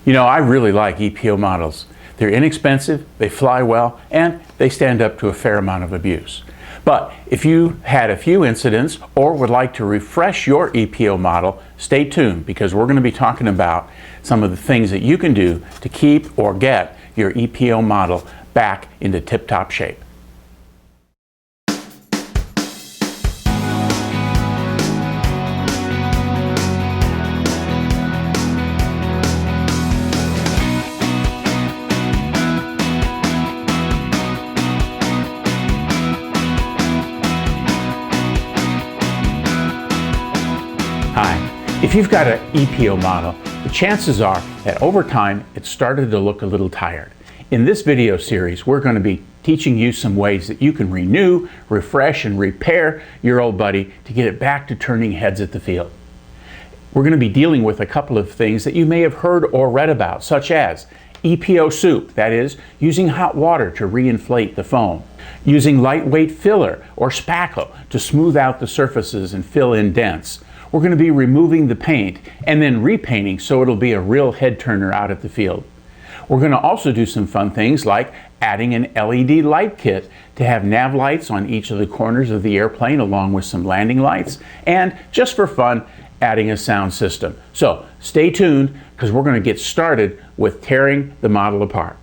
You know, I really like EPO models. They're inexpensive, they fly well, and they stand up to a fair amount of abuse. But if you had a few incidents or would like to refresh your EPO model, stay tuned because we're going to be talking about some of the things that you can do to keep or get your EPO model back into tip-top shape. Hi, if you've got an EPO model, the chances are that over time it started to look a little tired. In this video series, we're going to be teaching you some ways that you can renew, refresh, and repair your old buddy to get it back to turning heads at the field. We're going to be dealing with a couple of things that you may have heard or read about, such as EPO soup, that is, using hot water to reinflate the foam, using lightweight filler or spackle to smooth out the surfaces and fill in dents. We're going to be removing the paint and then repainting so it'll be a real head turner out at the field. We're going to also do some fun things like adding an LED light kit to have nav lights on each of the corners of the airplane along with some landing lights, and just for fun, adding a sound system. So stay tuned because we're going to get started with tearing the model apart.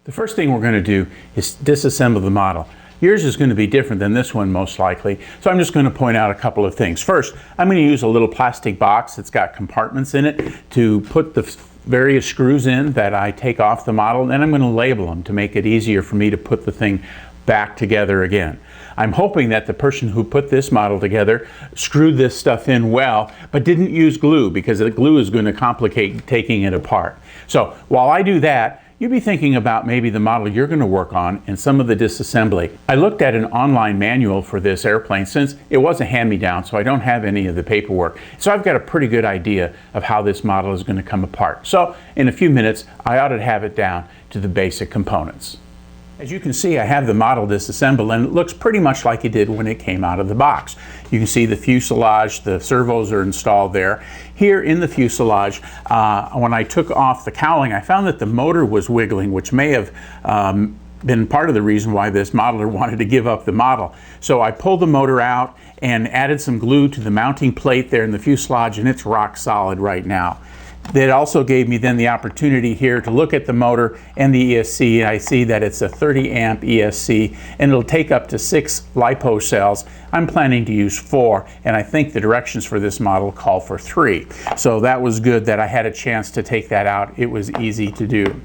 The first thing we're going to do is disassemble the model. Yours is going to be different than this one most likely, so I'm just going to point out a couple of things. First, I'm going to use a little plastic box that's got compartments in it to put the various screws in that I take off the model, and then I'm going to label them to make it easier for me to put the thing back together again. I'm hoping that the person who put this model together screwed this stuff in well, but didn't use glue because the glue is going to complicate taking it apart. So while I do that, you'll be thinking about maybe the model you're going to work on and some of the disassembly. I looked at an online manual for this airplane since it was a hand-me-down, so I don't have any of the paperwork. So I've got a pretty good idea of how this model is going to come apart. So in a few minutes, I ought to have it down to the basic components. As you can see, I have the model disassembled and it looks pretty much like it did when it came out of the box. You can see the fuselage, the servos are installed there. Here in the fuselage, when I took off the cowling, I found that the motor was wiggling, which may have been part of the reason why this modeler wanted to give up the model. So I pulled the motor out and added some glue to the mounting plate there in the fuselage, and it's rock solid right now. That also gave me then the opportunity here to look at the motor and the ESC. I see that it's a 30 amp ESC and it'll take up to 6 LiPo cells. I'm planning to use 4, and I think the directions for this model call for 3. So that was good that I had a chance to take that out. It was easy to do.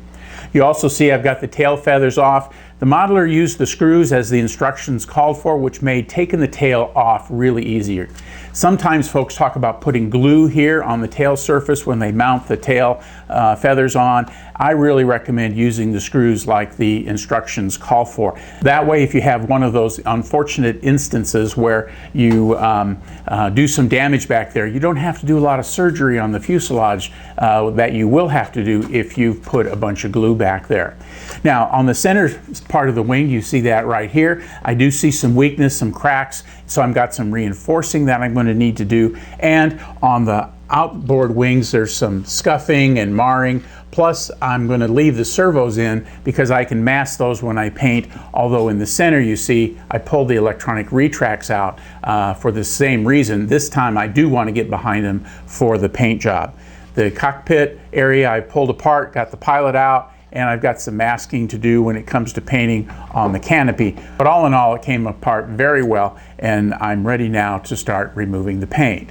You also see I've got the tail feathers off. The modeler used the screws as the instructions called for, which made taking the tail off really easier. Sometimes folks talk about putting glue here on the tail surface when they mount the tail feathers on. I really recommend using the screws like the instructions call for. That way, if you have one of those unfortunate instances where you do some damage back there, you don't have to do a lot of surgery on the fuselage that you will have to do if you've put a bunch of glue back there. Now, on the center part of the wing, you see that right here. I do see some weakness, some cracks, so I've got some reinforcing that I'm going to need to do. And on the outboard wings, there's some scuffing and marring. Plus, I'm going to leave the servos in because I can mask those when I paint. Although in the center, you see, I pulled the electronic retracts out for the same reason. This time, I do want to get behind them for the paint job. The cockpit area I pulled apart, got the pilot out, and I've got some masking to do when it comes to painting on the canopy. But all in all, it came apart very well, and I'm ready now to start removing the paint.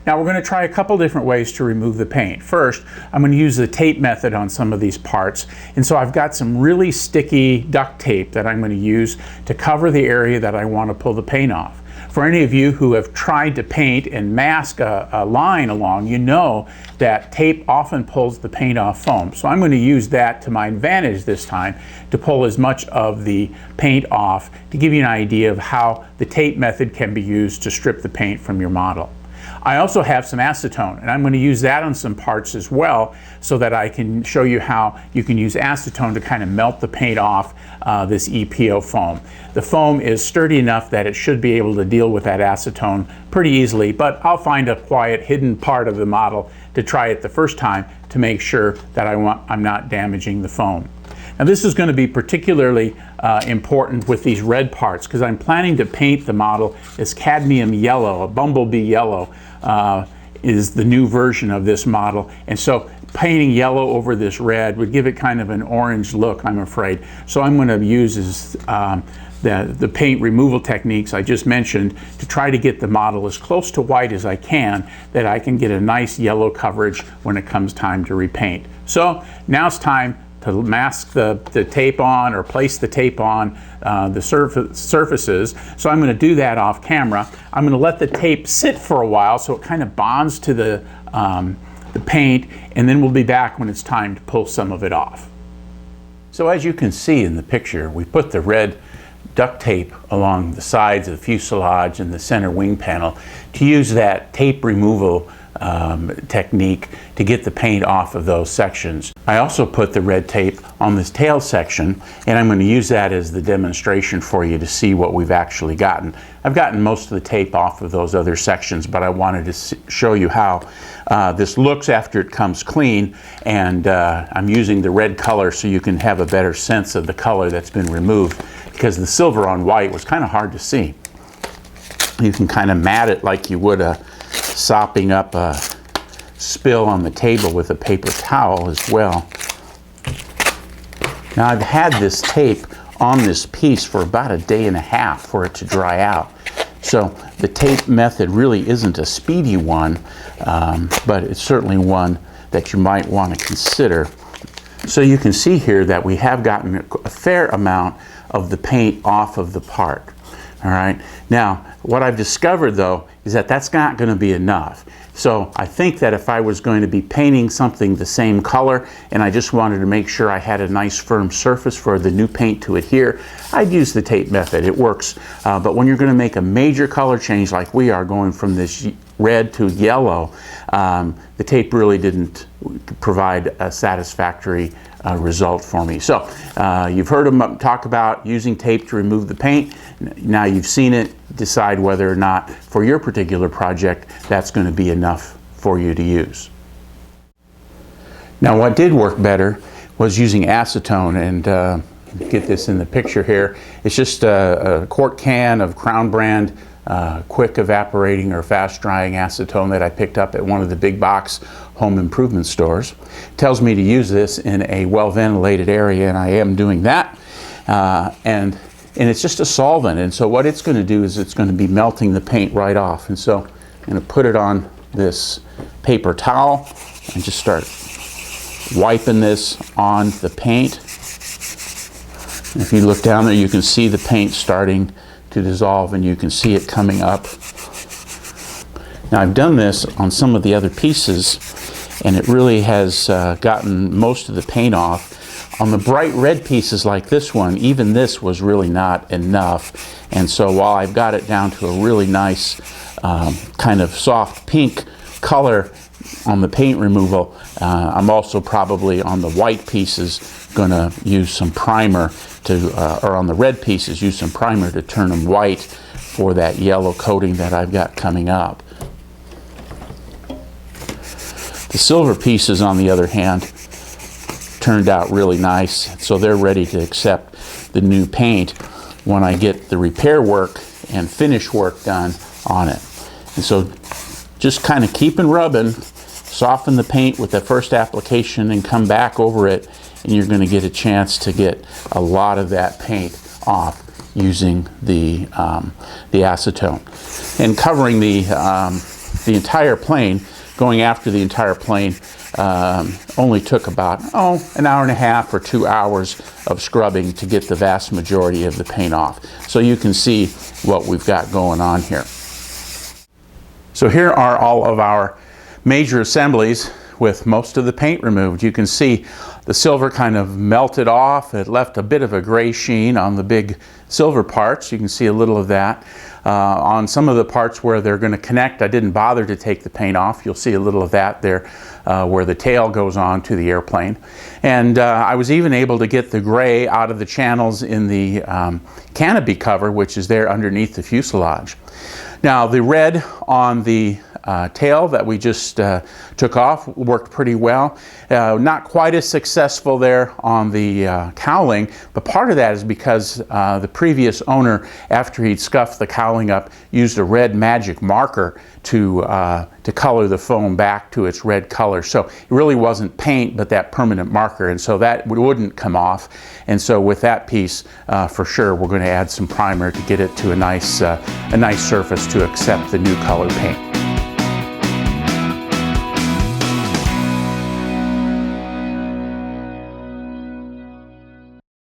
Now we're going to try a couple different ways to remove the paint. First, I'm going to use the tape method on some of these parts, and so I've got some really sticky duct tape that I'm going to use to cover the area that I want to pull the paint off. For any of you who have tried to paint and mask a line along, you know that tape often pulls the paint off foam. So I'm going to use that to my advantage this time to pull as much of the paint off to give you an idea of how the tape method can be used to strip the paint from your model. I also have some acetone, and I'm going to use that on some parts as well, so that I can show you how you can use acetone to kind of melt the paint off this EPO foam. The foam is sturdy enough that it should be able to deal with that acetone pretty easily, but I'll find a quiet hidden part of the model to try it the first time to make sure that I'm not damaging the foam. Now this is going to be particularly important with these red parts, because I'm planning to paint the model as cadmium yellow. A bumblebee yellow is the new version of this model, and so painting yellow over this red would give it kind of an orange look, I'm afraid. So I'm going to use the paint removal techniques I just mentioned to try to get the model as close to white as I can, that I can get a nice yellow coverage when it comes time to repaint. So now it's time to mask the tape on, or place the tape on the surfaces. So I'm going to do that off camera. I'm going to let the tape sit for a while so it kind of bonds to the paint, and then we'll be back when it's time to pull some of it off. So as you can see in the picture, we put the red duct tape along the sides of the fuselage and the center wing panel to use that tape removal technique to get the paint off of those sections. I also put the red tape on this tail section, and I'm going to use that as the demonstration for you to see what we've actually gotten. I've gotten most of the tape off of those other sections, but I wanted to show you how this looks after it comes clean, and I'm using the red color so you can have a better sense of the color that's been removed, because the silver on white was kind of hard to see. You can kind of mat it like you would sopping up a spill on the table with a paper towel as well. Now I've had this tape on this piece for about a day and a half for it to dry out. So the tape method really isn't a speedy one, but it's certainly one that you might want to consider. So you can see here that we have gotten a fair amount of the paint off of the part. All right. Now, what I've discovered though is that that's not going to be enough. So I think that if I was going to be painting something the same color, and I just wanted to make sure I had a nice firm surface for the new paint to adhere, I'd use the tape method. It works. But when you're going to make a major color change like we are, going from this red to yellow, the tape really didn't provide a satisfactory result for me. So you've heard them talk about using tape to remove the paint. Now you've seen it. Decide whether or not for your particular project that's going to be enough for you to use. Now what did work better was using acetone, and get this in the picture here. It's just a quart can of Crown brand quick evaporating or fast drying acetone that I picked up at one of the big box home improvement stores. It tells me to use this in a well ventilated area, and I am doing that. And it's just a solvent, and so what it's going to do is it's going to be melting the paint right off. And so I'm going to put it on this paper towel and just start wiping this on the paint. And if you look down there, you can see the paint starting to dissolve, and you can see it coming up. Now I've done this on some of the other pieces, and it really has gotten most of the paint off. On the bright red pieces like this one, even this was really not enough. And so while I've got it down to a really nice kind of soft pink color on the paint removal, I'm also probably on the white pieces going to use some primer to, or on the red pieces, use some primer to turn them white for that yellow coating that I've got coming up. The silver pieces, on the other hand, turned out really nice, so they're ready to accept the new paint when I get the repair work and finish work done on it. And so just kind of keep and rubbing, soften the paint with the first application and come back over it, and you're going to get a chance to get a lot of that paint off using the acetone. And covering the entire plane, going after the entire plane, only took about an hour and a half or 2 hours of scrubbing to get the vast majority of the paint off. So you can see what we've got going on here. So here are all of our major assemblies. with most of the paint removed. You can see the silver kind of melted off. It left a bit of a gray sheen on the big silver parts. You can see a little of that. On some of the parts where they're going to connect, I didn't bother to take the paint off. You'll see a little of that there where the tail goes on to the airplane. And I was even able to get the gray out of the channels in the canopy cover, which is there underneath the fuselage. Now the red on the tail that we just took off worked pretty well. Not quite as successful there on the cowling, but part of that is because the previous owner, after he'd scuffed the cowling up, used a red magic marker to color the foam back to its red color. So it really wasn't paint, but that permanent marker, and so that wouldn't come off. And so with that piece, for sure, we're going to add some primer to get it to a nice surface to accept the new color paint.